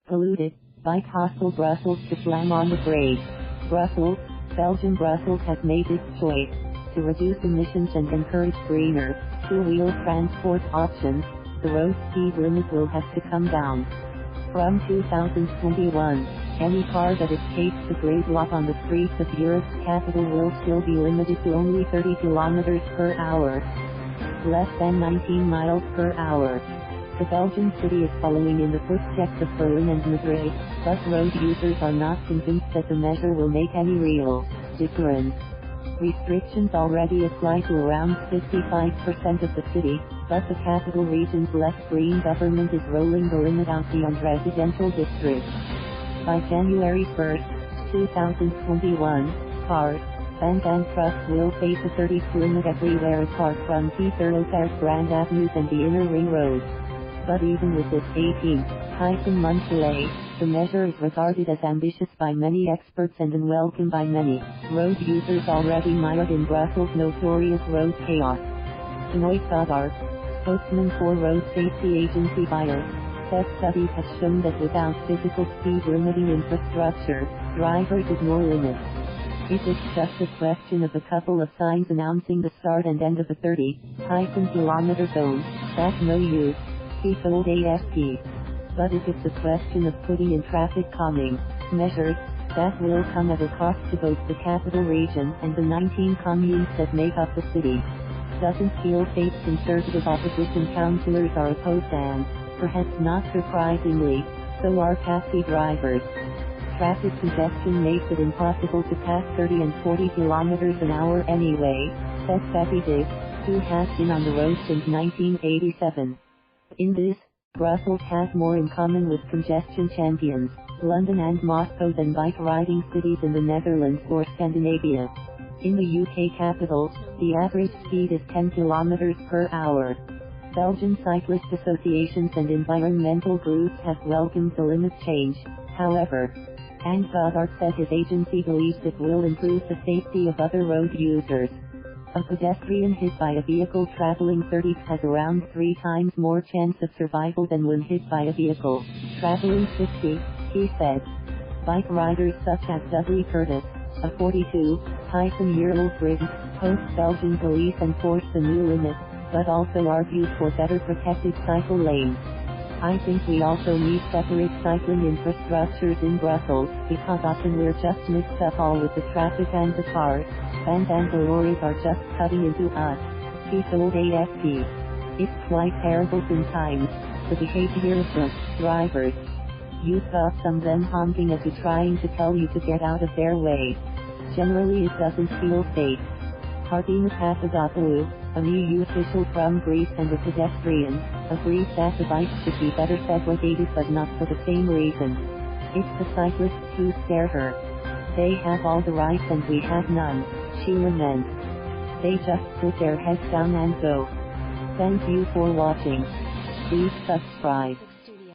Polluted, bike hostile Brussels to slam on the brakes. Brussels, Belgium. Brussels has made its choice to reduce emissions and encourage greener, two-wheel transport options. The road speed limit will have to come down. From 2021, any car that escapes the gridlock on the streets of Europe's capital will still be limited to only 30 kilometers per hour, less than 19 miles per hour. The Belgian city is following in the footsteps of Berlin and Madrid, but road users are not convinced that the measure will make any real difference. Restrictions already apply to around 55% of the city, but the capital region's left-green government is rolling the limit out beyond residential districts. By January 1, 2021, cars, vans and trucks will face a 30 limit everywhere apart from key thoroughfares, grand avenues and the inner ring roads. But even with this 18-month delay, the measure is regarded as ambitious by many experts and unwelcome by many road users already mired in Brussels' notorious road chaos. Benoit Godart, spokesman for road safety agency Briton, said studies have shown that without physical speed limiting infrastructure, drivers ignore limits. It is just a question of a couple of signs announcing the start and end of a 30-kilometer zone, that's no use, he told AFP. But if it's a question of putting in traffic calming measures, that will come at a cost to both the capital region and the 19 communes that make up the city. Doesn't feel safe. Conservative opposition councilors are opposed and, perhaps not surprisingly, so are taxi drivers. Traffic congestion makes it impossible to pass 30 and 40 kilometers an hour anyway, said Fethi Dhib, who has been on the road since 1987. In this, Brussels has more in common with congestion champions, London and Moscow, than bike-riding cities in the Netherlands or Scandinavia. In the UK capital, the average speed is 10 kilometers per hour. Belgian cyclist associations and environmental groups have welcomed the limit change, however. And Godart said his agency believes it will improve the safety of other road users. A pedestrian hit by a vehicle traveling 30 has around 3 times more chance of survival than when hit by a vehicle traveling 50, he said. Bike riders such as Dudley Curtis, a 42-year-old Briton, hopes Belgian police enforce the new limit, but also argues for better protected cycle lanes. I think we also need separate cycling infrastructures in Brussels, because often we're just mixed up all with the traffic and the cars, vans and the lorries are just cutting into us, he told AFP. It's quite terrible sometimes, the behavior of the drivers. You've got some of them honking at you, trying to tell you to get out of their way. Generally it doesn't feel safe. Parthena Papadopoulou, an EU official from Greece and a pedestrian, agrees that the bikes should be better segregated, but not for the same reason. It's the cyclists who scare her. They have all the rights and we have none, she laments. They just put their heads down and go. Thank you for watching. Please subscribe.